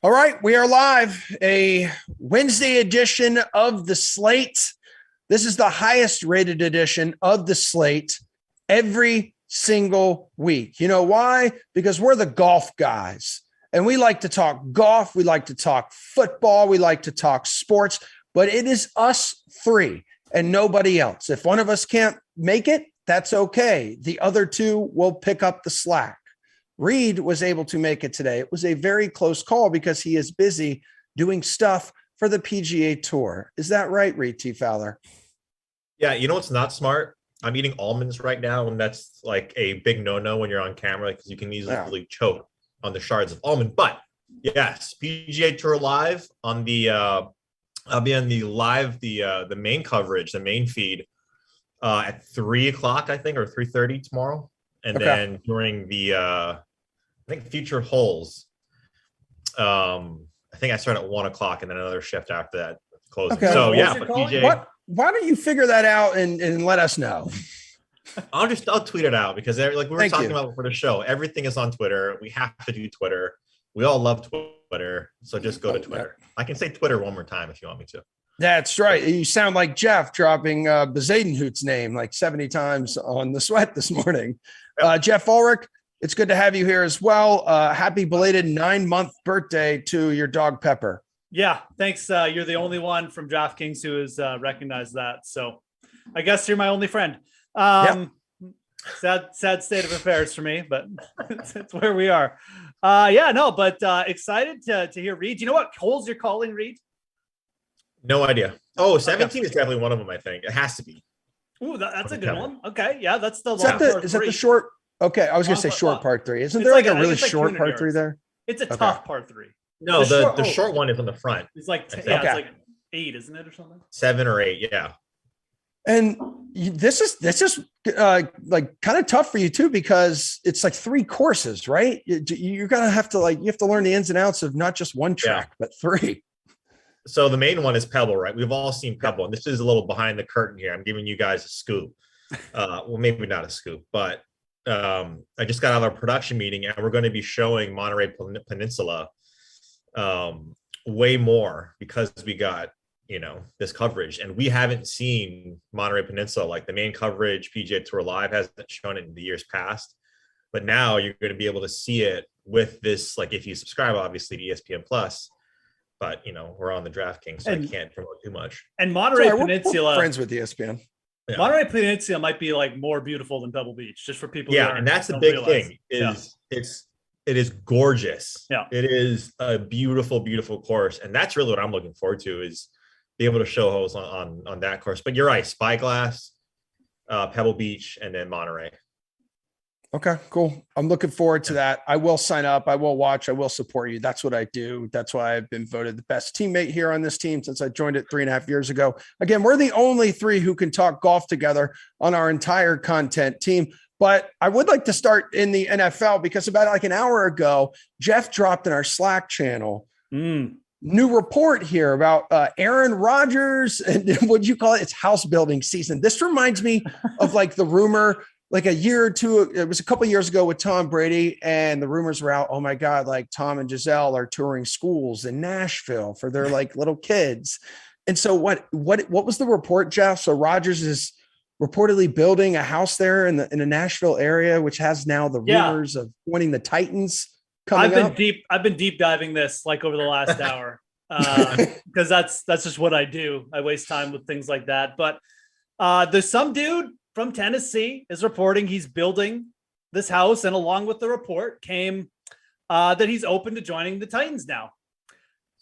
All right, we are live, a Wednesday edition of the Slate. This is the highest rated edition of the Slate every single week. You know why? Because we're the golf guys, and we like to talk golf. We like to talk football. We like to talk sports, but it is us three and nobody else. If one of us can't make it, that's okay. The other two will pick up the slack. Reed was able to make it today. It was a very close call because he is busy doing stuff for the PGA Tour. Is that right, Reed T. Fowler? Yeah, you know what's not smart? I'm eating almonds right now, and that's like a big no-no when you're on camera because you can easily choke on the shards of almond. But yes, PGA Tour live on the I'll be on the main coverage, the main feed at 3:00, I think, or 3:30 tomorrow. And then during the, I think future holes, I think I start at 1:00 and then another shift after that closing. Okay. So yeah, but PJ, why don't you figure that out and let us know? I'll tweet it out because like we were talking about for the show, everything is on Twitter. We have to do Twitter. We all love Twitter. So just go to Twitter. I can say Twitter one more time if you want me to. That's right. You sound like Jeff dropping Bezadenhout's name like 70 times on the sweat this morning. Jeff Ulrich, it's good to have you here as well. Happy belated 9-month birthday to your dog Pepper. Yeah, thanks. You're the only one from DraftKings who has recognized that. So I guess you're my only friend. Sad state of affairs for me, but it's where we are. Excited to hear Reed. Do you know what holes you're calling, Reed? No idea. Oh, 17 is definitely one of them, I think. It has to be. Ooh, that's a good one. Okay, yeah, that's the long part. Is that the short? Okay, I was going to say short part 3. Isn't there like a really short part 3 there? It's a tough part 3. No, the short one is on the front. It's like it's like 8, isn't it, or something? 7 or 8, yeah. And this is like kind of tough for you too because it's like 3 courses, right? You're gonna have to you have to learn the ins and outs of not just one track but 3. So the main one is Pebble, right? We've all seen Pebble, and this is a little behind the curtain here. I'm giving you guys a scoop. Well, maybe not a scoop, but I just got out of our production meeting, and we're going to be showing Monterey Peninsula way more because we got, this coverage, and we haven't seen Monterey Peninsula. Like the main coverage, PGA Tour Live hasn't shown it in the years past, but now you're going to be able to see it with this. Like if you subscribe, obviously to ESPN Plus. But we're on the DraftKings, so I can't promote too much. And Monterey Peninsula, we're friends with ESPN. Yeah. Monterey Peninsula might be like more beautiful than Pebble Beach, just for people. Yeah, and that's the big thing. It is gorgeous. Yeah, it is a beautiful, beautiful course, and that's really what I'm looking forward to is be able to show holes on that course. But you're right, Spyglass, Pebble Beach, and then Monterey. Okay, cool. I'm looking forward to that. I will sign up. I will watch. I will support you. That's what I do. That's why I've been voted the best teammate here on this team since I joined it 3.5 years ago. Again, we're the only 3 who can talk golf together on our entire content team. But I would like to start in the NFL because about like an hour ago, Jeff dropped in our Slack channel new report here about Aaron Rodgers and what you call it? It's house building season. This reminds me of like the rumor like a year or two, it was a couple of years ago with Tom Brady, and the rumors were out, oh my God, like Tom and Giselle are touring schools in Nashville for their like little kids. And so what was the report, Jeff? So Rodgers is reportedly building a house there in the Nashville area, which has now the rumors of winning the Titans coming up. I've been deep diving this like over the last hour because that's just what I do. I waste time with things like that. But there's some dude from Tennessee is reporting he's building this house, and along with the report came that he's open to joining the Titans now.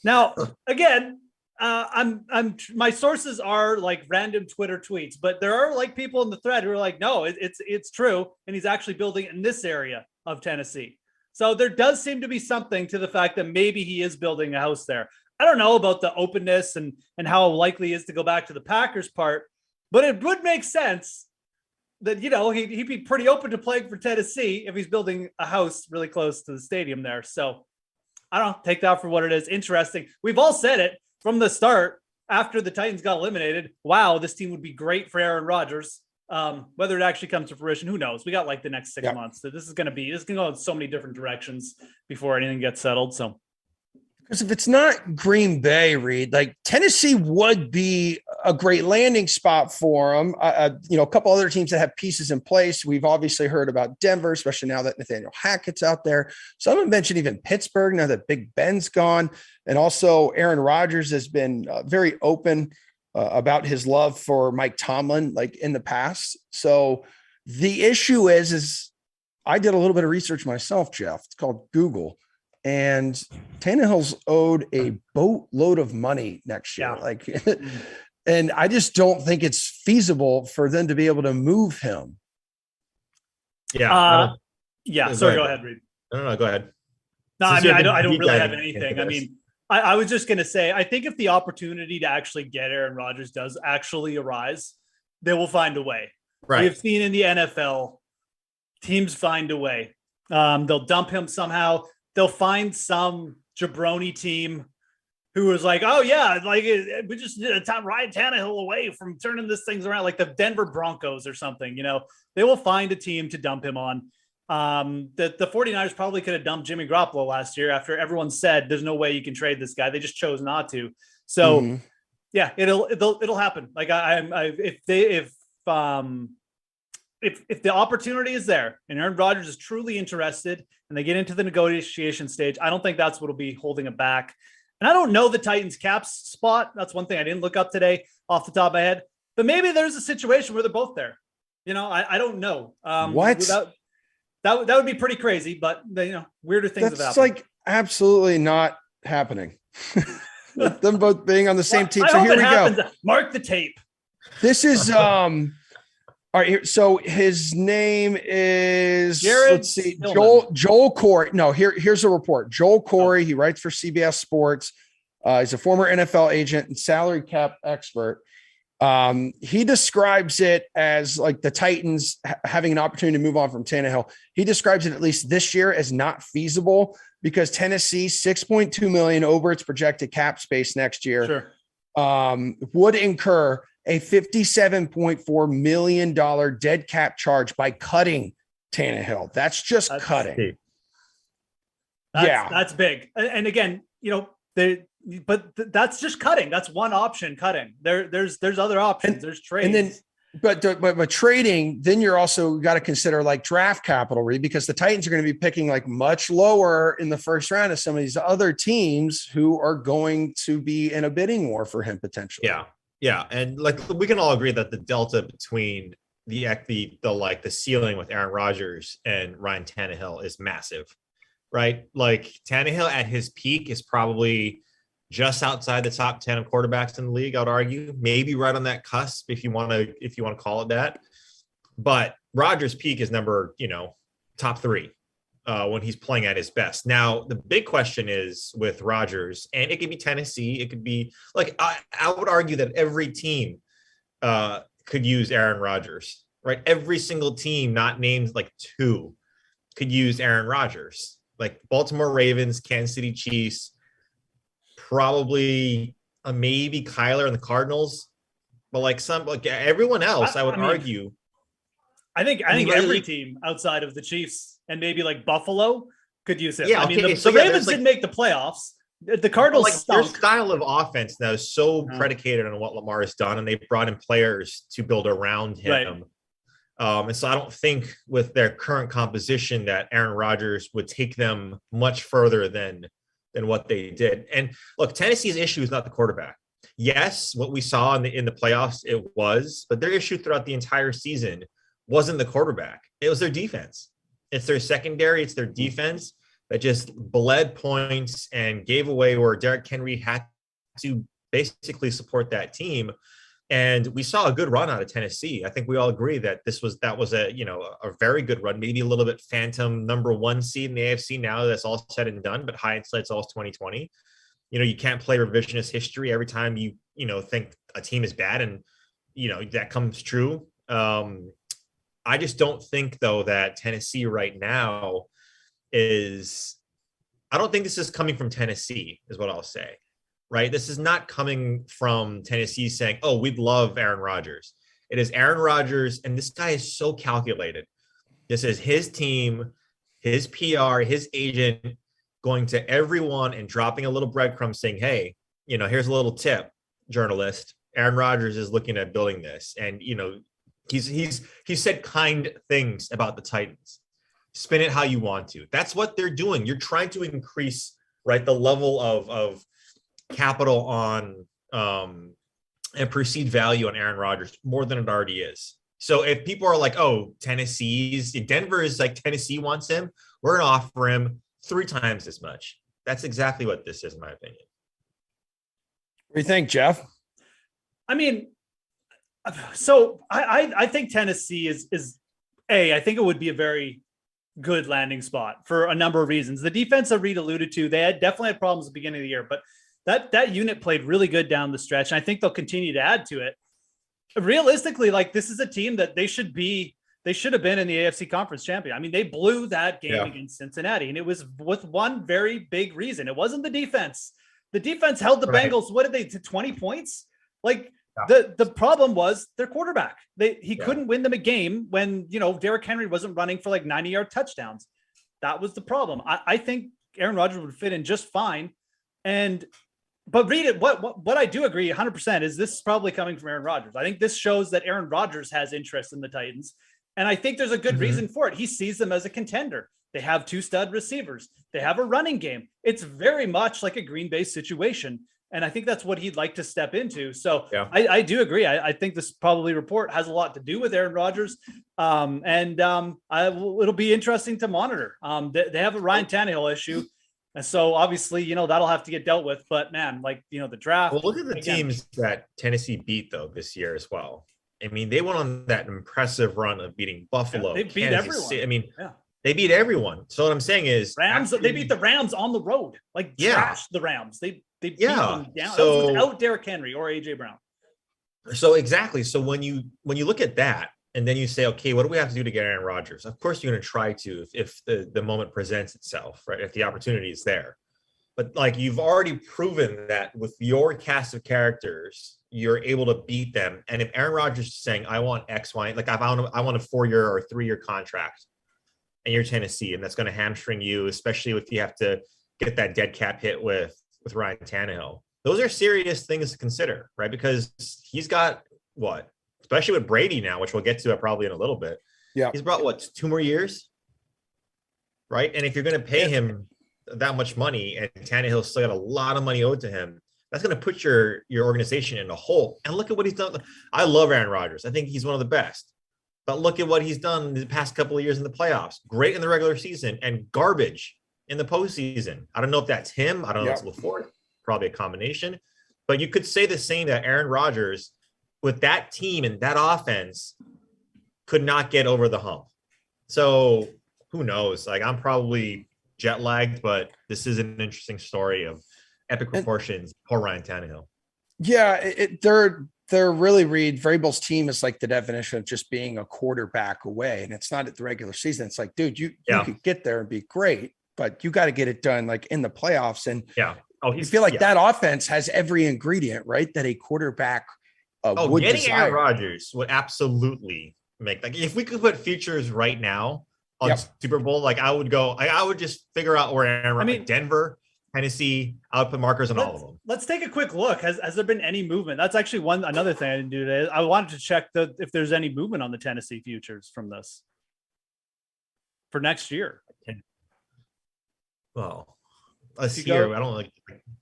Now, again, my sources are like random Twitter tweets, but there are like people in the thread who are like, no, it's true, and he's actually building in this area of Tennessee. So there does seem to be something to the fact that maybe he is building a house there. I don't know about the openness and how likely he is to go back to the Packers part, but it would make sense that, he'd be pretty open to playing for Tennessee if he's building a house really close to the stadium there. So I don't know, take that for what it is. Interesting. We've all said it from the start after the Titans got eliminated. Wow, this team would be great for Aaron Rodgers. Whether it actually comes to fruition, who knows? We got like the next 6 months. So this is going to go in so many different directions before anything gets settled. So Because if it's not Green Bay, Reed, like Tennessee would be a great landing spot for them. A couple other teams that have pieces in place. We've obviously heard about Denver, especially now that Nathaniel Hackett's out there. Someone mentioned even Pittsburgh now that Big Ben's gone. And also Aaron Rodgers has been very open about his love for Mike Tomlin, like in the past. So the issue is I did a little bit of research myself, Jeff. It's called Google. And Tannehill's owed a boatload of money next year. Yeah. And I just don't think it's feasible for them to be able to move him. Yeah. Sorry, go ahead, Reed. No, go ahead. No, I mean, I don't really have anything. I mean, I was just going to say, I think if the opportunity to actually get Aaron Rodgers does actually arise, they will find a way. Right. We've seen in the NFL, teams find a way. They'll dump him somehow. They'll find some jabroni team who was like, oh yeah, like we just did Ryan Tannehill away from turning this things around, like the Denver Broncos or something. They will find a team to dump him on. The 49ers probably could have dumped Jimmy Garoppolo last year after everyone said there's no way you can trade this guy. They just chose not to. So yeah, it'll happen. Like if the opportunity is there and Aaron Rodgers is truly interested and they get into the negotiation stage, I don't think that's what'll be holding him back. And I don't know the Titans cap spot. That's one thing I didn't look up today off the top of my head, but maybe there's a situation where they're both there. I don't know. What? That would be pretty crazy, but weirder things have happened. That's like absolutely not happening. Them both being on the same team. So here we go. Mark the tape. This is all right, here. So his name is Joel Corey. No, here's a report. Joel Corey. He writes for CBS Sports. He's a former NFL agent and salary cap expert. He describes it as like the Titans having an opportunity to move on from Tannehill. He describes it at least this year as not feasible because Tennessee $6.2 million over its projected cap space next year. Sure. Would incur a $57.4 million dead cap charge by cutting Tannehill. That's cutting. That's big. And again, that's just cutting. That's one option, cutting. There's other options. There's trades. And then, but trading, then you're also got to consider like draft capital, because the Titans are going to be picking like much lower in the first round of some of these other teams who are going to be in a bidding war for him potentially. Yeah, and like we can all agree that the delta between the ceiling with Aaron Rodgers and Ryan Tannehill is massive, right? Like Tannehill at his peak is probably just outside the top 10 of quarterbacks in the league, I'd argue, maybe right on that cusp if you want to call it that. But Rodgers' peak is top 3 when he's playing at his best. Now, the big question is with Rodgers, and it could be Tennessee, it could be like I would argue that every team could use Aaron Rodgers, right? Every single team, not named like 2, could use Aaron Rodgers. Like Baltimore Ravens, Kansas City Chiefs, probably maybe Kyler and the Cardinals, but like everyone else, I would argue. I think every team outside of the Chiefs and maybe like Buffalo could use it. Yeah, the Ravens didn't make the playoffs. The Cardinals their style of offense now is so predicated on what Lamar has done, and they brought in players to build around him. Right. And so I don't think with their current composition that Aaron Rodgers would take them much further than what they did. And look, Tennessee's issue is not the quarterback. Yes, what we saw in the playoffs, it was, but their issue throughout the entire season wasn't the quarterback. It was their defense. It's their secondary. It's their defense that just bled points and gave away where Derrick Henry had to basically support that team. And we saw a good run out of Tennessee. I think we all agree that that was a very good run, maybe a little bit phantom number 1 seed in the AFC now that's all said and done, but hindsight's all 2020. You can't play revisionist history every time you think a team is bad and that comes true. I just don't think though that Tennessee right now I don't think this is coming from Tennessee is what I'll say. Right? This is not coming from Tennessee saying, oh, we'd love Aaron Rodgers. It is Aaron Rodgers, and this guy is so calculated. This is his team, his PR, his agent. going to everyone and dropping a little breadcrumb saying, hey, here's a little tip, journalist. Aaron Rodgers is looking at building this. And, he's said kind things about the Titans. Spin it how you want to. That's what they're doing. You're trying to increase, right, the level of capital on and perceived value on Aaron Rodgers more than it already is. So if people are like, oh, Denver is like Tennessee wants him, we're going to offer him 3 times as much. That's exactly what this is, in my opinion. What do you think, Jeff? I mean, so I think Tennessee is I think it would be a very good landing spot for a number of reasons. The defense that Reed alluded to, they definitely had problems at the beginning of the year, but that unit played really good down the stretch, and I think they'll continue to add to it. Realistically, like, this is a team that they should have been in the AFC Conference champion. I mean, they blew that game against Cincinnati, and it was with one very big reason. It wasn't the defense. The defense held the Bengals, what did they, to 20 points? Like, the problem was their quarterback. He couldn't win them a game when, Derrick Henry wasn't running for like 90-yard touchdowns. That was the problem. I think Aaron Rodgers would fit in just fine. But read it. What I do agree 100% is this is probably coming from Aaron Rodgers. I think this shows that Aaron Rodgers has interest in the Titans. And I think there's a good reason for it. He sees them as a contender. They have 2 stud receivers. They have a running game. It's very much like a Green Bay situation. And I think that's what he'd like to step into. So I do agree. I think this probably report has a lot to do with Aaron Rodgers. It'll be interesting to monitor. They have a Ryan Tannehill issue. And so obviously, that'll have to get dealt with. But man, the draft. Well, look at the teams that Tennessee beat though this year as well. I mean, they went on that impressive run of beating Buffalo. They beat everyone. City. I mean, they beat everyone. So what I'm saying is, they beat the Rams on the road. Trashed the Rams. They beat them down. So without Derrick Henry or AJ Brown. So exactly. So when you look at that, and then you say, okay, what do we have to do to get Aaron Rodgers? Of course, you're going to try to if the moment presents itself, right? If the opportunity is there. But you've already proven that with your cast of characters, you're able to beat them. And if Aaron Rodgers is saying, I want X, Y, I want a 4-year or 3-year contract, and you're Tennessee, and that's going to hamstring you, especially if you have to get that dead cap hit with Ryan Tannehill. Those are serious things to consider, right? Because he's got what? Especially with Brady now, which we'll get to probably in a little bit. Yeah. He's brought 2 more years? Right? And if you're going to pay him that much money and Tannehill's still got a lot of money owed to him, that's going to put your organization in a hole. And look at what he's done. I love Aaron Rodgers. I think he's one of the best. But look at what he's done in the past couple of years in the playoffs. Great in the regular season and garbage in the postseason. I don't know if that's him. I don't know if it's LaFleur. Probably a combination. But you could say the same that Aaron Rodgers, with that team and that offense, could not get over the hump. So who knows? I'm probably jet lagged, but this is an interesting story of epic proportions. Poor Ryan Tannehill. Yeah, they're really Reed Vrabel's team is like the definition of just being a quarterback away, and it's not at the regular season. It's like, dude, you could get there and be great, but you got to get it done in the playoffs. And you feel like that offense has every ingredient, right? That a quarterback. Getting Aaron Rodgers would absolutely make if we could put futures right now on Super Bowl, I would just figure out where Aaron Rodgers, Denver, Tennessee, I would put markers on all of them. Let's take a quick look. Has there been any movement? That's actually another thing I didn't do today. I wanted to check if there's any movement on the Tennessee futures from this for next year. Well, let's see here. I don't like.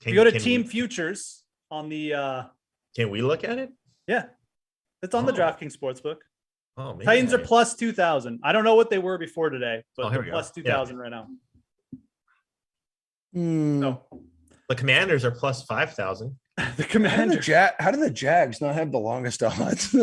You go to team futures on the. Can we look at it? Yeah, it's on the DraftKings Sportsbook. Oh, man. Titans are plus 2,000. I don't know what they were before today, but they're plus 2,000 right now. No, the Commanders are plus 5,000. The Commanders. How do the Jags not have the longest odds?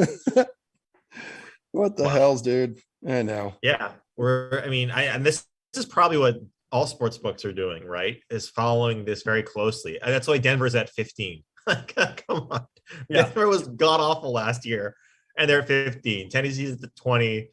What the hell's, dude? I know. Yeah, and this is probably what all sports books are doing, right? Is following this very closely. And that's why Denver's at 15. Come on. Yeah. Denver was god awful last year, and they're at 15. Tennessee's at the 20.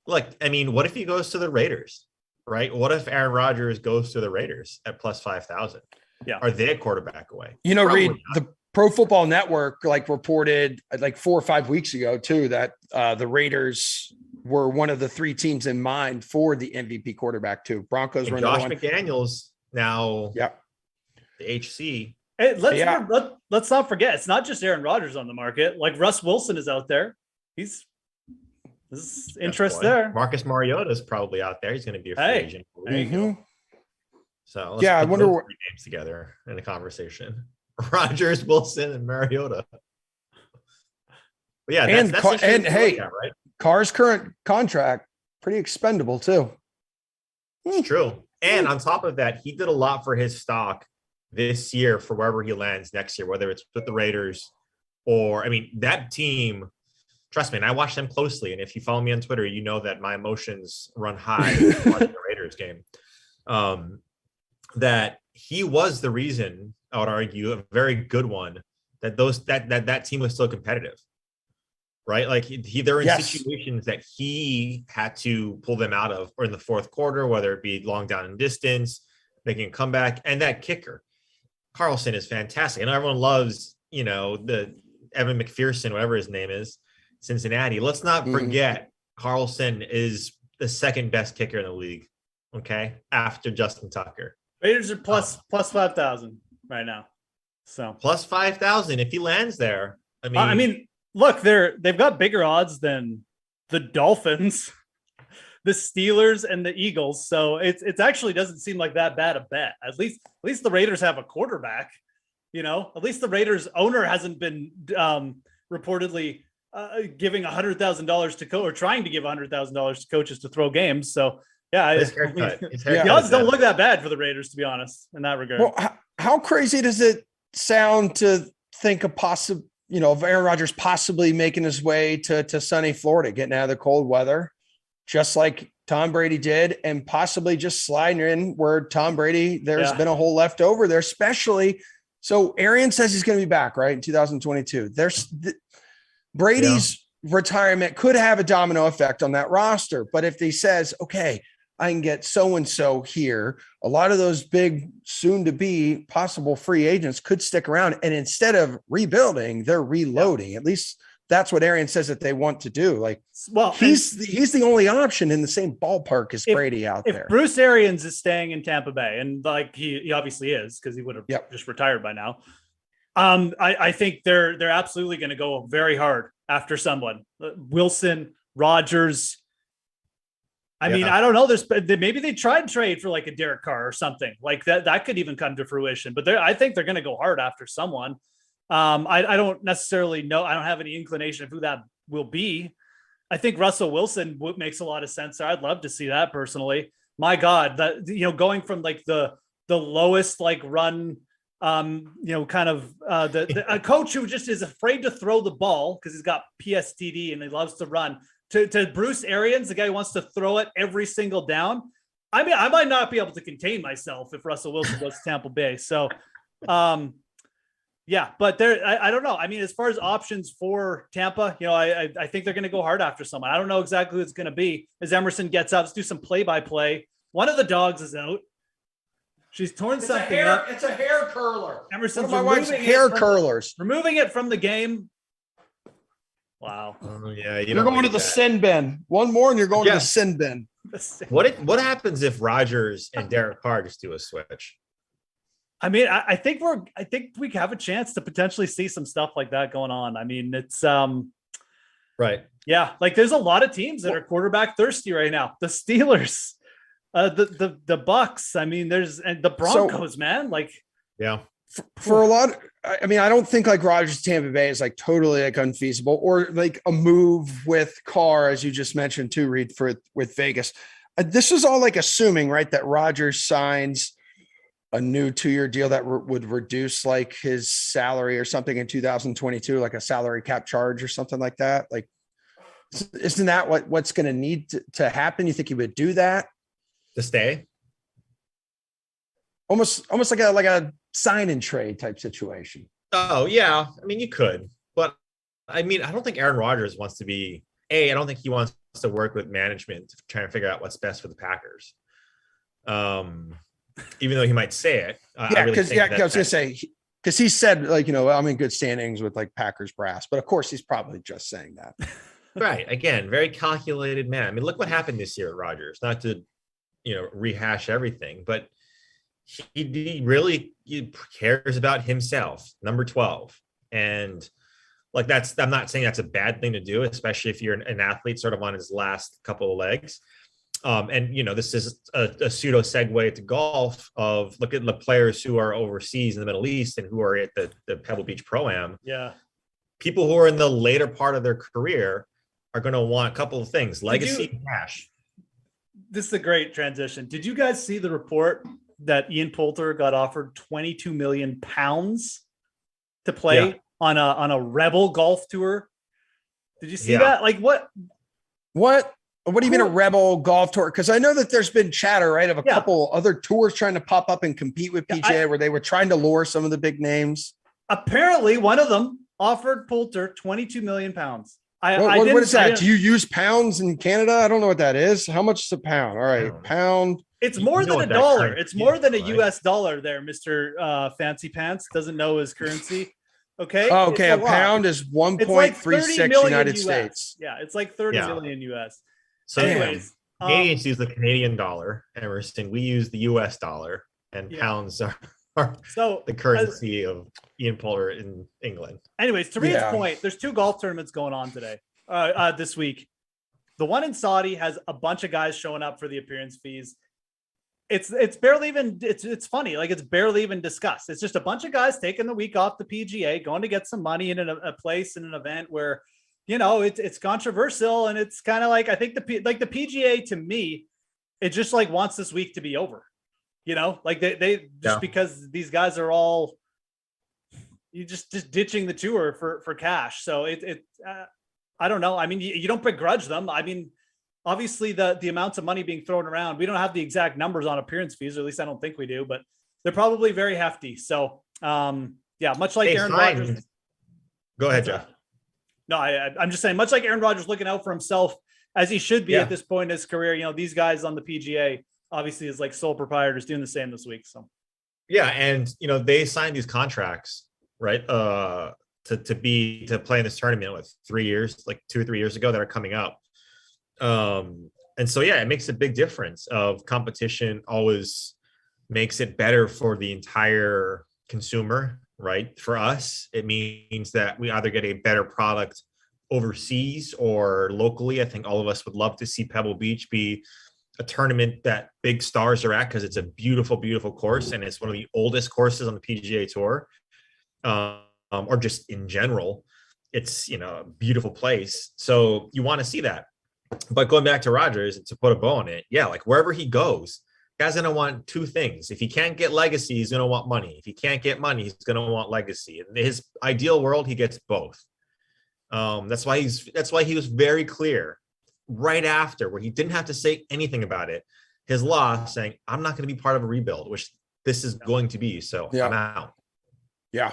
Look, what if he goes to the Raiders, right? What if Aaron Rodgers goes to the Raiders at plus 5,000? Yeah. Are they a quarterback away? Reed, the Pro Football Network reported 4 or 5 weeks ago too that the Raiders were one of the 3 teams in mind for the MVP quarterback too. Broncos were Josh McDaniels Now, Yeah. the HC. Hey, let's not forget, it's not just Aaron Rodgers on the market. Like Russ Wilson is out there. There's interest there. Marcus Mariota is probably out there. He's going to be a free agent. There you go. So let's I wonder what names together in a conversation. Rodgers, Wilson, and Mariota. But yeah, and hey, right? Carr's current contract pretty expendable too. It's true. And on top of that, he did a lot for his stock this year for wherever he lands next year, whether it's with the Raiders or, I mean, that team, trust me, and I watch them closely. And if you follow me on Twitter, you know that my emotions run high watching the Raiders game. That he was the reason, I would argue, a very good one, that that team was still competitive. Right? Like they're in situations that he had to pull them out of, or in the fourth quarter, whether it be long down in distance, making a comeback. And that kicker, Carlson, is fantastic. And everyone loves, the Evan McPherson, whatever his name is, Cincinnati. Let's not forget Carlson is the second best kicker in the league. Okay. After Justin Tucker. Raiders are plus 5,000 right now. So plus 5,000 if he lands there. I mean, look, they've got bigger odds than the Dolphins, the Steelers, and the Eagles. So it actually doesn't seem like that bad a bet. At least the Raiders have a quarterback. At least the Raiders owner hasn't been reportedly giving $100,000 to or trying to give $100,000 to coaches to throw games. So yeah, the odds don't look that bad for the Raiders, to be honest, in that regard. Well, how crazy does it sound to think of of Aaron Rodgers possibly making his way to sunny Florida, getting out of the cold weather, just like Tom Brady did, and possibly just sliding in where Tom Brady, there's been a hole left over there, especially. So Arian says he's going to be back, right, in 2022. Brady's retirement could have a domino effect on that roster. But if he says, okay, I can get so-and-so here, a lot of those big soon-to-be possible free agents could stick around. And instead of rebuilding, they're reloading. At least that's what Arian says that they want to do. Like, well, he's the only option in the same ballpark as Brady out there. If Bruce Arians is staying in Tampa Bay, and like he obviously is, because he would have just retired by now, I think they're absolutely going to go very hard after someone. Wilson, Rodgers. I mean, I don't know. Maybe they tried to trade for like a Derek Carr or something like that. That could even come to fruition. But I think they're going to go hard after someone. I don't necessarily know. I don't have any inclination of who that will be. I think Russell Wilson makes a lot of sense there. I'd love to see that personally. My God, going from like the lowest like run, kind of a coach who just is afraid to throw the ball because he's got PSTD and he loves to run. To Bruce Arians, the guy who wants to throw it every single down. I mean, I might not be able to contain myself if Russell Wilson goes to Tampa Bay. So, but I don't know. I mean, as far as options for Tampa, I think they're going to go hard after someone. I don't know exactly who it's going to be. As Emerson gets up, let's do some play-by-play. One of the dogs is out. She's torn something up. It's a hair curler. Emerson's my wife's hair curlers. Removing it from the game. Wow. Oh, yeah. You're going to the sin bin. One more and you're going to the sin bin. What happens if Rodgers and Derek Carr just do a switch? I mean, I think we have a chance to potentially see some stuff like that going on. I mean, it's right. Yeah, like there's a lot of teams that are quarterback thirsty right now. The Steelers, the Bucks. I mean, and the Broncos, man. Like, yeah. For a lot, I mean, I don't think like Rodgers Tampa Bay is like totally like unfeasible, or like a move with Carr, as you just mentioned too, Reed, with Vegas. This is all like assuming, right, that Rodgers signs a new 2-year deal that would reduce like his salary or something in 2022, like a salary cap charge or something like that. Like, isn't that what's going to need to happen? You think he would do that to stay? Almost like a sign and trade type situation. Oh yeah. I mean, you could, but I mean, I don't think Aaron Rodgers wants to be I don't think he wants to work with management trying to figure out what's best for the Packers. Even though he might say it. I was going to say, because he said like, I'm in good standings with like Packers brass, but of course he's probably just saying that. Right. Again, very calculated man. I mean, look what happened this year at Rodgers, not to, rehash everything, but he really cares about himself, number 12. And like I'm not saying that's a bad thing to do, especially if you're an athlete sort of on his last couple of legs. And this is a pseudo segue to golf of look at the players who are overseas in the Middle East and who are at the Pebble Beach Pro-Am. Yeah. People who are in the later part of their career are going to want a couple of things, legacy and cash. This is a great transition. Did you guys see the report that Ian Poulter got offered 22 million pounds to play on a Rebel golf tour? Did you see that? Like what do you mean a Rebel golf tour? Because I know that there's been chatter, right, of a couple other tours trying to pop up and compete with PGA where they were trying to lure some of the big names. Apparently one of them offered Poulter 22 million pounds. What is that? Do you use pounds in Canada? I don't know what that is. How much is a pound? All right, pound. It's more than a dollar. It's more than a US dollar there, Mr. Fancy Pants. Doesn't know his currency. Okay. Oh, okay. A pound is 1.36 United States. Yeah, it's like 30 million US. So anyways, Canadians use the Canadian dollar, Emerson. We use the US dollar, and pounds are so the currency of Ian Poulter in England. Anyways, to Reed's point, there's 2 golf tournaments going on today, this week. The one in Saudi has a bunch of guys showing up for the appearance fees. It's barely even, it's funny. Like it's barely even discussed. It's just a bunch of guys taking the week off the PGA, going to get some money in a place in an event where, it's controversial. And it's kind of like, I think the PGA to me, it just like wants this week to be over, like they just because these guys are all, you just ditching the tour for cash. So I don't know. I mean, you don't begrudge them. I mean, obviously the amounts of money being thrown around, we don't have the exact numbers on appearance fees, or at least I don't think we do, but they're probably very hefty. So much like Aaron Rodgers. Go ahead, Jeff. No, I'm just saying, much like Aaron Rodgers looking out for himself as he should be at this point in his career, these guys on the PGA obviously is like sole proprietors doing the same this week. So yeah. And they signed these contracts, right? To play in this tournament with 3 years, like 2 or 3 years ago that are coming up. And so, it makes a big difference of competition always makes it better for the entire consumer, right? For us, it means that we either get a better product overseas or locally. I think all of us would love to see Pebble Beach be a tournament that big stars are at because it's a beautiful, beautiful course. And it's one of the oldest courses on the PGA Tour, or just in general. It's, a beautiful place. So you want to see that. But going back to Rodgers, and to put a bow on it, like wherever he goes, guy's going to want 2 things. If he can't get legacy, he's going to want money. If he can't get money, he's going to want legacy. In his ideal world, he gets both. That's why he was very clear right after, where he didn't have to say anything about it, his loss, saying, I'm not going to be part of a rebuild, which this is going to be. So I'm out. Yeah.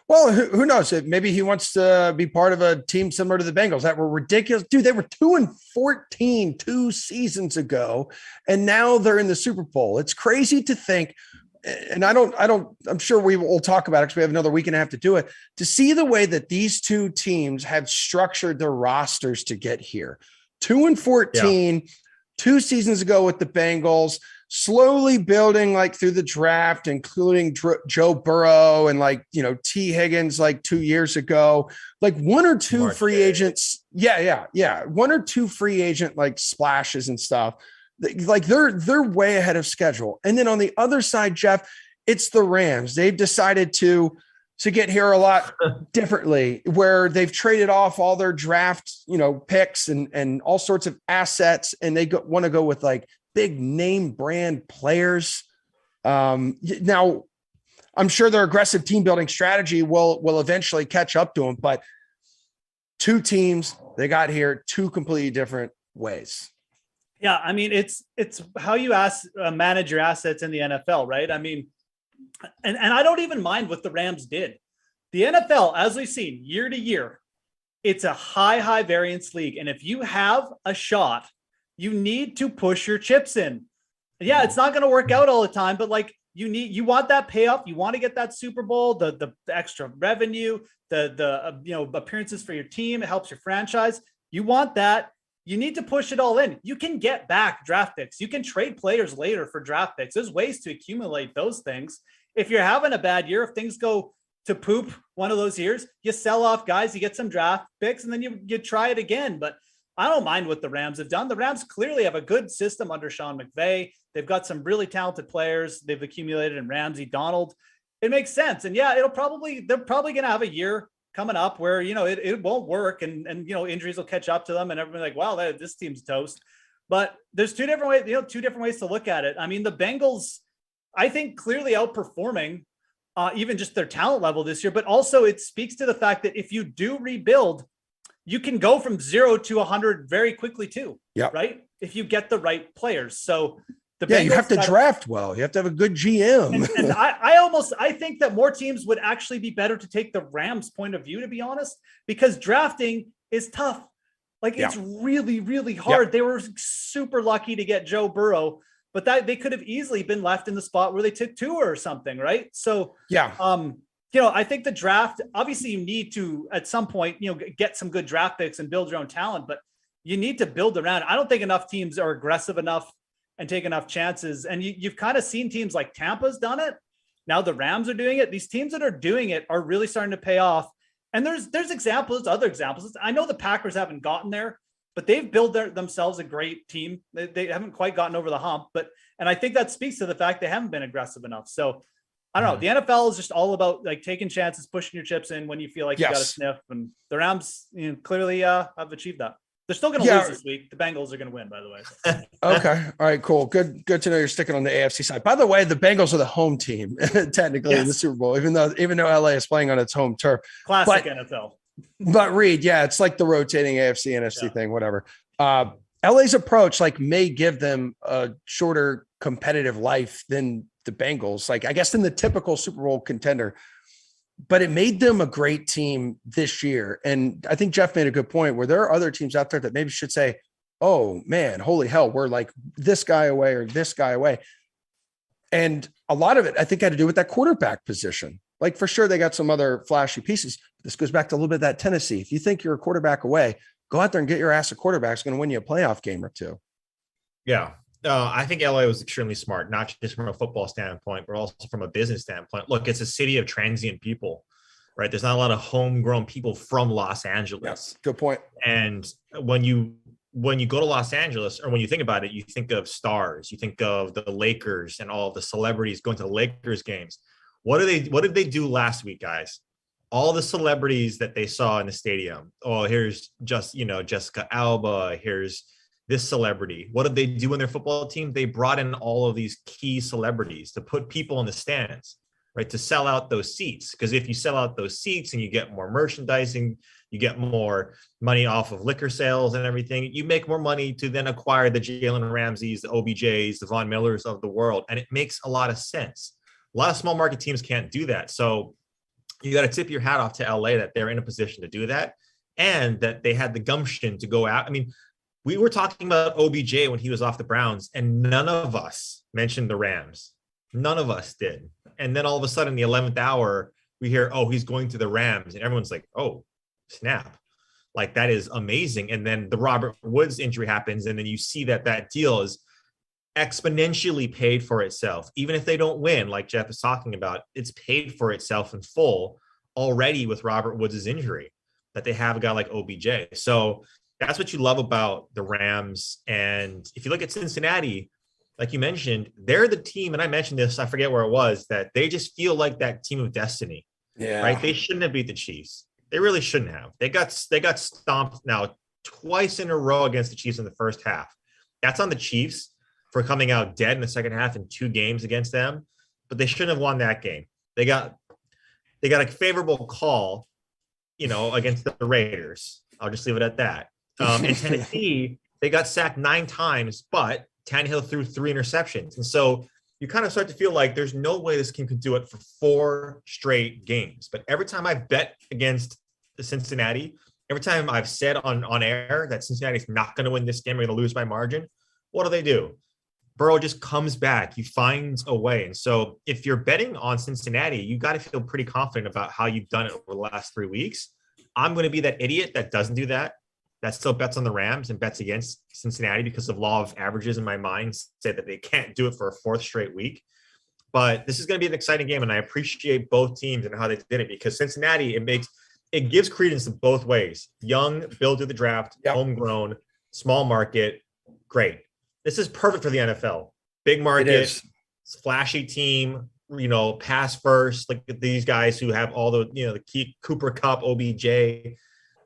Well, who knows? Maybe he wants to be part of a team similar to the Bengals that were ridiculous. Dude, they were 2-14 2 seasons ago, and now they're in the Super Bowl. It's crazy to think, and I'm sure we will talk about it because we have another week and a half to do it, to see the way that these 2 teams have structured their rosters to get here. 2-14 2 seasons ago with the Bengals, slowly building like through the draft, including Joe Burrow and T Higgins 2 years ago, 1 or 2 free agents. Yeah. 1 or 2 free agent splashes and stuff. They're way ahead of schedule. And then on the other side, Jeff, it's the Rams. They've decided to get here a lot differently, where they've traded off all their draft, picks and all sorts of assets. And they want to go with big name brand players. Now, I'm sure their aggressive team building strategy will eventually catch up to them, but 2 teams, they got here 2 completely different ways. Yeah. I mean, it's how you manage your assets in the NFL, right? I mean, and I don't even mind what the Rams did. The NFL, as we've seen year to year, it's a high variance league. And if you have a shot, you need to push your chips in. Yeah, it's not going to work out all the time, but you want that payoff. You want to get that Super Bowl, the extra revenue, the appearances for your team. It helps your franchise. You want that. you need to push it all in. You can get back draft picks. You can trade players later for draft picks. There's ways to accumulate those things. If you're having a bad year, if things go to poop one of those years, you sell off guys, you get some draft picks, and then you try it again. But I don't mind what the Rams have done. The Rams clearly have a good system under Sean McVay. They've got some really talented players they've accumulated in Ramsey, Donald. It makes sense. And yeah, they're probably going to have a year coming up where, it won't work and injuries will catch up to them and everybody like, wow, this team's toast. But there's two different ways to look at it. I mean, the Bengals, I think, clearly outperforming even just their talent level this year, but also it speaks to the fact that if you do rebuild, you can go from 0 to 100 very quickly too. Yeah. Right. If you get the right players. So you have to draft well. You have to have a good GM. And I think that more teams would actually be better to take the Rams point of view, to be honest, because drafting is tough. It's really, really hard. They were super lucky to get Joe Burrow, but that they could have easily been left in the spot where they took Tua or something. Right. So, I think the draft, obviously you need to, at some point, get some good draft picks and build your own talent, but you need to build around. I don't think enough teams are aggressive enough and take enough chances. And you've kind of seen teams like Tampa's done it. Now the Rams are doing it. These teams that are doing it are really starting to pay off. And there's other examples. I know the Packers haven't gotten there, but they've built themselves a great team. They haven't quite gotten over the hump, and I think that speaks to the fact they haven't been aggressive enough. So I don't know. The NFL is just all about taking chances, pushing your chips in when you feel like you got to sniff. And the Rams clearly have achieved that. They're still going to lose this week. The Bengals are going to win, by the way. Okay. All right, cool. Good to know you're sticking on the AFC side. By the way, the Bengals are the home team technically in the Super Bowl, even though LA is playing on its home turf. Classic NFL. But Reed, it's like the rotating AFC, NFC thing, whatever. LA's approach may give them a shorter competitive life than the Bengals, I guess than the typical Super Bowl contender. But it made them a great team this year. And I think Jeff made a good point where there are other teams out there that maybe should say, oh man, holy hell, we're this guy away or this guy away. And a lot of it, I think, had to do with that quarterback position. For sure, they got some other flashy pieces. This goes back to a little bit of that Tennessee. If you think you're a quarterback away, go out there and get your ass a quarterback. It's going to win you a playoff game or two. Yeah. I think LA was extremely smart, not just from a football standpoint, but also from a business standpoint. Look, it's a city of transient people, right? There's not a lot of homegrown people from Los Angeles. Yes, good point. And when you go to Los Angeles, or when you think about it, you think of stars, you think of the Lakers and all the celebrities going to the Lakers games. What did they do last week, guys? All the celebrities that they saw in the stadium. Oh, here's Jessica Alba. Here's this celebrity. What did they do in their football team? They brought in all of these key celebrities to put people in the stands, right? To sell out those seats. Because if you sell out those seats and you get more merchandising, you get more money off of liquor sales and everything, you make more money to then acquire the Jalen Ramseys, the OBJs, the Von Millers of the world. And it makes a lot of sense. A lot of small market teams can't do that. So you got to tip your hat off to LA that they're in a position to do that, and that they had the gumption to go out. I mean, we were talking about OBJ when he was off the Browns, and none of us mentioned the Rams. None of us did. And then all of a sudden, the 11th hour, we hear, oh, he's going to the Rams. And everyone's like, oh, snap. That is amazing. And then the Robert Woods injury happens. And then you see that deal is exponentially paid for itself. Even if they don't win, like Jeff is talking about, it's paid for itself in full already with Robert Woods' injury, that they have a guy like OBJ. So that's what you love about the Rams. And if you look at Cincinnati, like you mentioned, they're the team, and I mentioned this, I forget where it was, that they just feel like that team of destiny. Yeah. Right? They shouldn't have beat the Chiefs. They really shouldn't have. They got stomped now twice in a row against the Chiefs in the first half. That's on the Chiefs for coming out dead in the second half in 2 games against them, but they shouldn't have won that game. They got a favorable call, against the Raiders. I'll just leave it at that. In Tennessee, they got sacked 9 times, but Tannehill threw 3 interceptions. And so you kind of start to feel like there's no way this team could do it for 4 straight games. But every time I bet against the Cincinnati, every time I've said on air that Cincinnati's not going to win this game, we're going to lose by margin, what do? Burrow just comes back. He finds a way. And so if you're betting on Cincinnati, you got to feel pretty confident about how you've done it over the last 3 weeks. I'm going to be that idiot that doesn't do that. that still bets on the Rams and bets against Cincinnati because of law of averages in my mind say that they can't do it for a fourth straight week. But this is going to be an exciting game, and I appreciate both teams and how they did it because Cincinnati, it gives credence to both ways. Young, built through the draft, homegrown, small market, great. This is perfect for the NFL. Big market, flashy team, pass first, like these guys who have all the, the key Cooper Kupp, OBJ,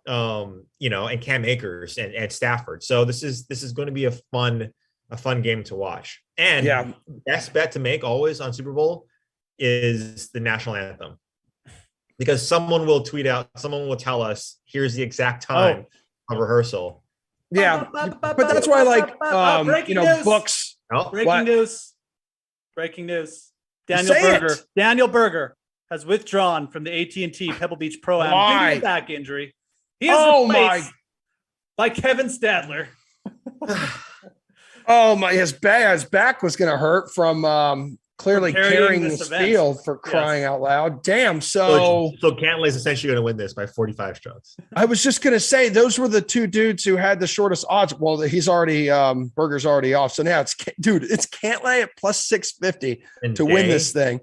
and Cam Akers and Stafford. So this is going to be a fun game to watch. And best bet to make always on Super Bowl is the national anthem. Because someone will tweet out, someone will tell us, here's the exact time of rehearsal. Yeah, but that's why I like, books. Oh, Breaking news. Daniel Berger has withdrawn from the AT&T Pebble Beach Pro-Am due to a back injury. He is replaced by Kevin Stadler. His back was going to hurt from clearly carrying this field for crying out loud. Damn. So Cantlay's essentially going to win this by 45 strokes. I was just going to say those were the two dudes who had the shortest odds. Well, he's already Berger's already off. So now it's Cantlay at plus 650 to win this thing.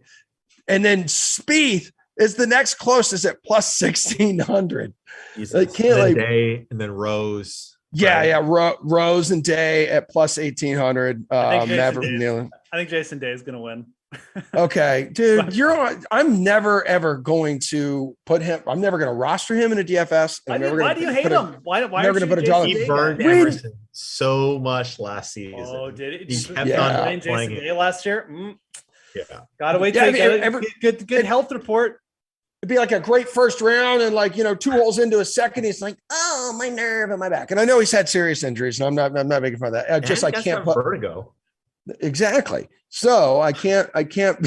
And then Spieth is the next closest at plus 1600. Day and then Rose. Rose and Day at plus 1800. I think Jason Day is going to win. Okay, dude, I'm never ever going to put him. I'm never going to roster him in a DFS. Why do you hate him? Why are going to put a dollar? He burned Emerson so much last season. Oh, did it? He kept on playing Jason Day last year. Yeah, gotta wait till good health report. It'd be like a great first round, and 2 holes into a second, he's like, "Oh, my nerve in my back." And I know he's had serious injuries, and I'm not making fun of that. I can't put vertigo. Exactly. So I can't I can't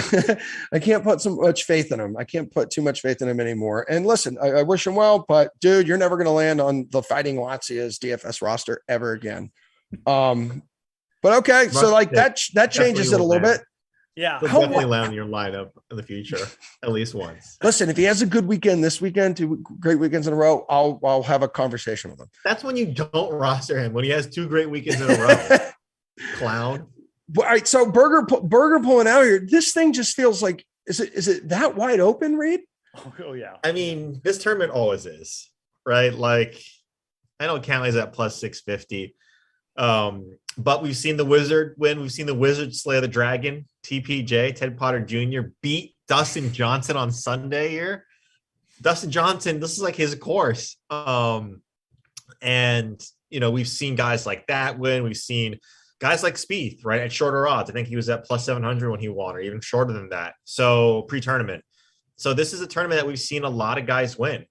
put so much faith in him. I can't put too much faith in him anymore. And listen, I wish him well, but dude, you're never going to land on the Fighting Latsia's DFS roster ever again. But okay, so that changes it a little bit. Yeah, he'll definitely land in your lineup in the future at least once. Listen, if he has a good weekend this weekend, 2 great weekends in a row, I'll have a conversation with him. That's when you don't roster him, when he has 2 great weekends in a row. Clown. All right, so Berger pulling out here. This thing just feels like is it that wide open, Reed? Oh yeah. I mean, this tournament always is, right? Like, I know Cantlay's at plus 650. But we've seen the Wizard win. We've seen the Wizard slay the Dragon. TPJ, Ted Potter Jr. beat Dustin Johnson on Sunday here. Dustin Johnson, this is like his course. And, we've seen guys like that win. We've seen guys like Spieth, right, at shorter odds. I think he was at plus 700 when he won, or even shorter than that. So pre-tournament. So this is a tournament that we've seen a lot of guys win.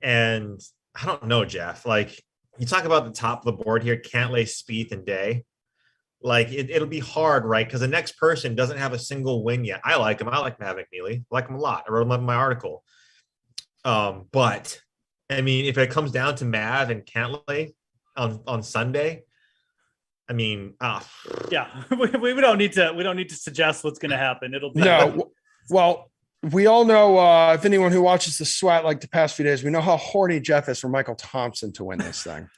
And I don't know, Jeff, like, you talk about the top of the board here, Cantlay, Spieth, and Day. Like, it'll be hard, right? Because the next person doesn't have a single win yet. I like him. I like Matt McNeely. I like him a lot. I wrote him up in my article. But, I mean, if it comes down to Mav and Cantlay on Sunday, I mean, yeah, we don't need to suggest what's going to happen. It'll be well, we all know if anyone who watches the SWAT like the past few days, we know how horny Jeff is for Michael Thompson to win this thing.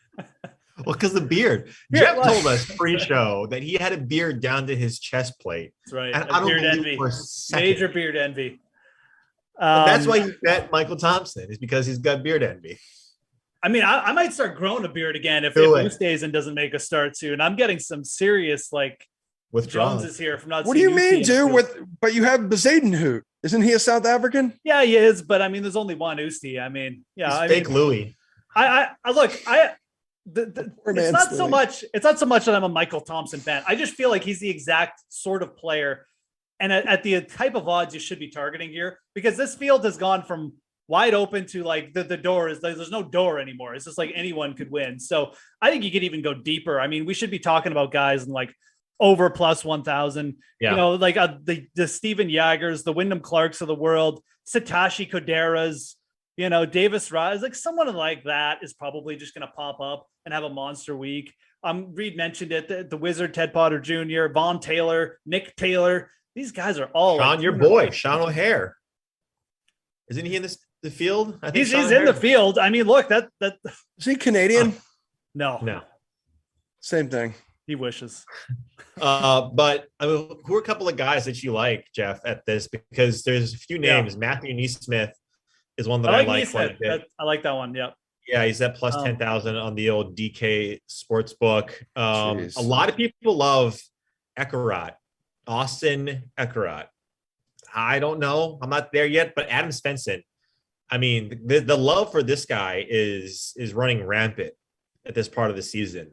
Well, because the beard. Jeff told us pre-show that he had a beard down to his chest plate. That's right. And I don't believe for a second. Major beard envy. That's why you bet Michael Thompson, is because he's got beard envy. I mean, I might start growing a beard again if Ustazen doesn't make a start soon. I'm getting some serious withdrawals. Jones is here from not. What do you mean, dude? But you have Bezadenhout. Isn't he a South African? Yeah, he is. But I mean, there's only one Usti. I mean, yeah, he's fake Louis. It's not so much. It's not so much that I'm a Michael Thompson fan. I just feel like he's the exact sort of player, and at the type of odds you should be targeting here, because this field has gone from wide open to the door is there's no door anymore. It's just like anyone could win. So I think you could even go deeper. I mean, we should be talking about guys in over plus 1,000. Yeah. The Steven Yaggers, the Wyndham Clarks of the world, Satoshi Kodaras, Davis Rise, someone like that is probably just going to pop up and have a monster week. Reed mentioned it, the Wizard, Ted Potter Jr., Vaughn Taylor, Nick Taylor. These guys are all Sean, your boy, Sean O'Hare. Isn't he in the field? I think he's in the field. I mean, look, that is he Canadian? No. Same thing. He wishes. But I mean, who are a couple of guys that you like, Jeff, at this? Because there's a few names. Matthew Neesmith is one that I like quite a bit. I like that one. Yep. Yeah, he's at plus 10,000 on the old DK Sportsbook. A lot of people love Eckerath, Austin Eckerath. I don't know. I'm not there yet, but Adam Svensson. I mean, the love for this guy is running rampant at this part of the season.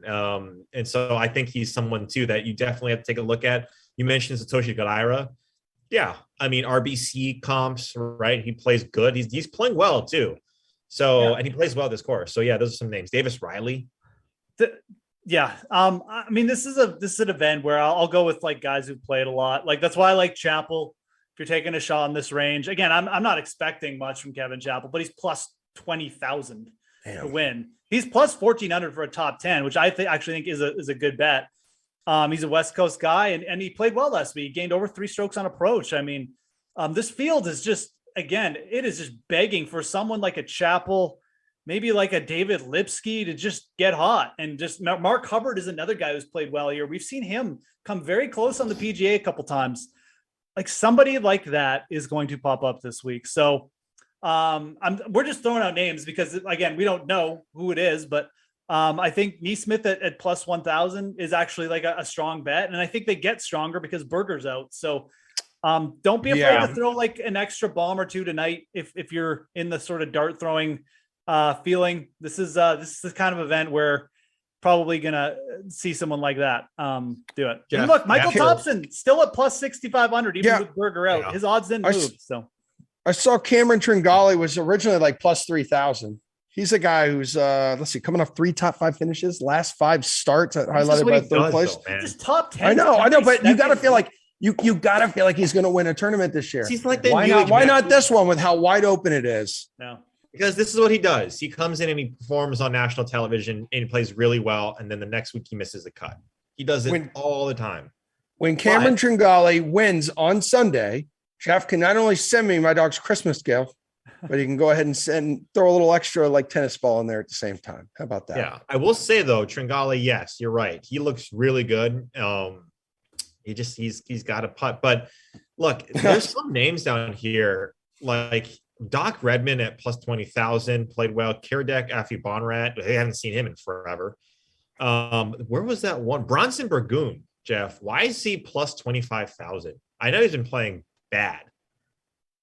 And so I think he's someone too that you definitely have to take a look at. You mentioned Satoshi Kodaira. Yeah. I mean, RBC comps, right? He plays good. He's playing well too. So, and he plays well this course. So yeah, those are some names. Davis Riley. I mean, this is an event where I'll go with like guys who played a lot. Like, that's why I like Chappell. If you're taking a shot in this range, again, I'm not expecting much from Kevin Chappell, but he's plus 20,000 to win. He's plus 1,400 for a top 10, which I actually think is a good bet. He's a West Coast guy, and he played well last week. He gained over 3 strokes on approach. I mean, this field is just, again, it is just begging for someone like a Chappell, maybe like a David Lipsky to just get hot. And just Mark Hubbard is another guy who's played well here. We've seen him come very close on the PGA a couple times. Like, somebody like that is going to pop up this week. So we're just throwing out names because, again, we don't know who it is, but I think Neesmith at plus 1,000 is actually like a strong bet. And I think they get stronger because Berger's out. So don't be afraid to throw like an extra bomb or two tonight. If you're in the sort of dart throwing feeling, this is the kind of event where probably gonna see someone like that do it. And look, Michael Thompson still at plus 6,500, even with Berger out. Yeah. His odds didn't move. So I saw Cameron Tringali was originally like plus 3,000. He's a guy who's coming off 3 top 5 finishes, last 5 starts at highlighted by third place. Just top 10. I know, but you gotta feel like you gotta feel like he's gonna win a tournament this year. He's like, why not this one with how wide open it is? No. Because this is what he does. He comes in and he performs on national television and he plays really well. And then the next week he misses a cut. He does it all the time. When Cameron Tringali wins on Sunday, Jeff can not only send me my dog's Christmas gift, but he can go ahead and throw a little extra like tennis ball in there at the same time. How about that? Yeah. I will say though, Tringali, yes, you're right. He looks really good. He's got a putt. But look, there's some names down here like Doc Redman at plus 20,000 played well. Kiradech Afi-Bonrat, they haven't seen him in forever. Where was that one? Bronson Burgoon, Jeff. Why is he plus 25,000? I know he's been playing bad.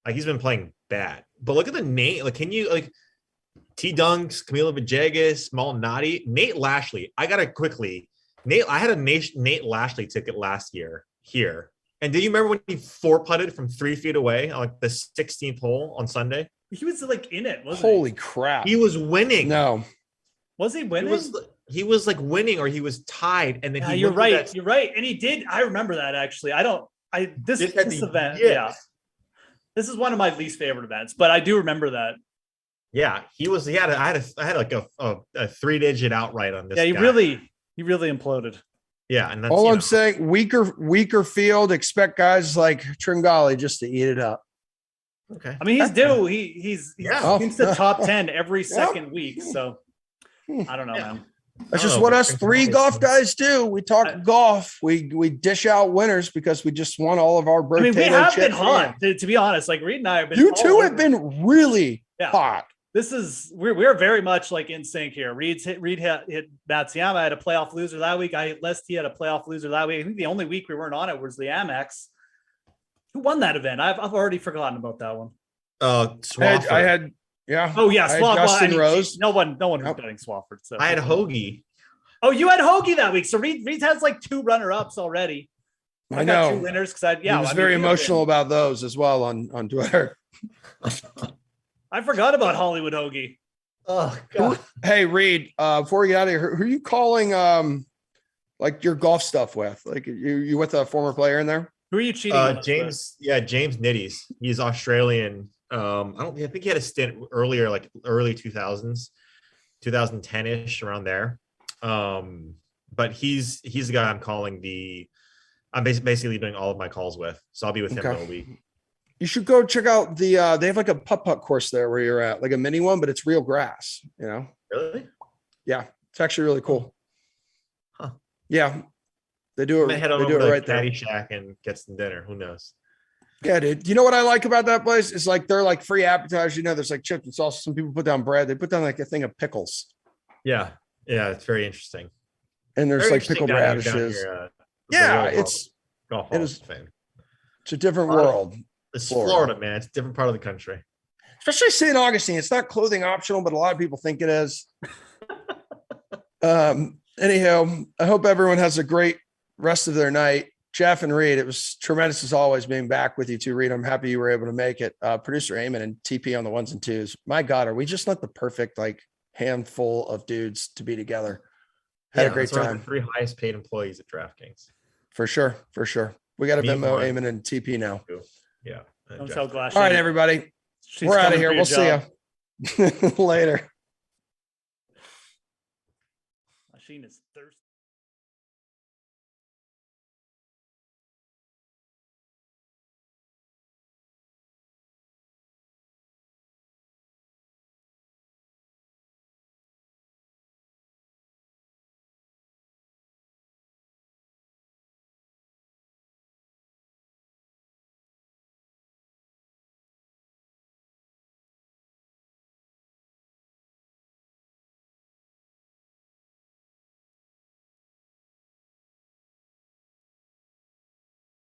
Like, he's been playing bad. But look at the name. Like, can you like T Dunks, Camilo Villegas, Malnati, Nate Lashley? I gotta quickly. I had a Nate Lashley ticket last year here. And do you remember when he 4-putted from 3 feet away on like the 16th hole on Sunday? He was like in it, wasn't Holy crap. He was winning. No. Was he winning? He was like winning, or he was tied. And then you're right. You're right. And he did. I remember that actually. This event. Yeah. This is one of my least favorite events, but I do remember that. Yeah. I had like a 3-digit outright on this. Yeah. He really imploded. Yeah, and that's all I'm saying. Weaker field. Expect guys like Tringali just to eat it up. Okay. I mean, he's due. He's seems the top 10 every second week. So I don't know, man. That's just what us 3 golf guys do. We talk golf. We dish out winners because we just won all of our birthday. I mean, we have been hot. To be honest, like Reed and I have been. You two have been really hot. We're very much like in sync here. Reed hit Matsuyama. I had a playoff loser that week. I hit Lesty had a playoff loser that week. I think the only week we weren't on it was the Amex. Who won that event? I've already forgotten about that one. Swafford. I had Swafford. Justin Rose. No one was betting Swafford. So I had Hoagie. Oh, you had Hoagie that week. So Reed has like 2 runner-ups already. I know. Got 2 winners because he was very emotional about those as well on Twitter. I forgot about Hollywood Hoagie. Oh God. Hey Reed, before we get out of here, who are you calling like your golf stuff with? Like you with a former player in there? Who are you cheating? James Nitties. He's Australian. I think he had a stint earlier, like early 2000s, 2010-ish, around there. But he's the guy I'm calling I'm basically doing all of my calls with. So I'll be with him all week. You should go check out they have like a putt course there where you're at, like a mini one, but it's real grass, you know? Really? Yeah. It's actually really cool. Huh. Yeah. They do I it. may head on They do over it to right there. Caddy Shack and get some dinner. Who knows? Yeah, dude. You know what I like about that place? It's like they're like free appetizers. You know, there's like chips and sauce. Some people put down bread. They put down like a thing of pickles. Yeah. Yeah. It's very interesting. And there's Very like interesting pickled down radishes. here, Yeah, the it's golf it Hall is- of Fame. it's a different A lot of- world. It's Florida. Florida, man. It's a different part of the country. Especially St. Augustine. It's not clothing optional, but a lot of people think it is. Anyhow, I hope everyone has a great rest of their night. Jeff and Reed, it was tremendous as always being back with you two, Reed. I'm happy you were able to make it. Producer Eamon and TP on the ones and twos. My God, are we just not the perfect like handful of dudes to be together? Had a great that's why we're time. the 3 highest paid employees at DraftKings. For sure. For sure. We got to Me Venmo one. Eamon and TP now. Yeah. and Don't Jeff. tell Glass. All right, everybody. We're out of here. We'll see you later. Machine is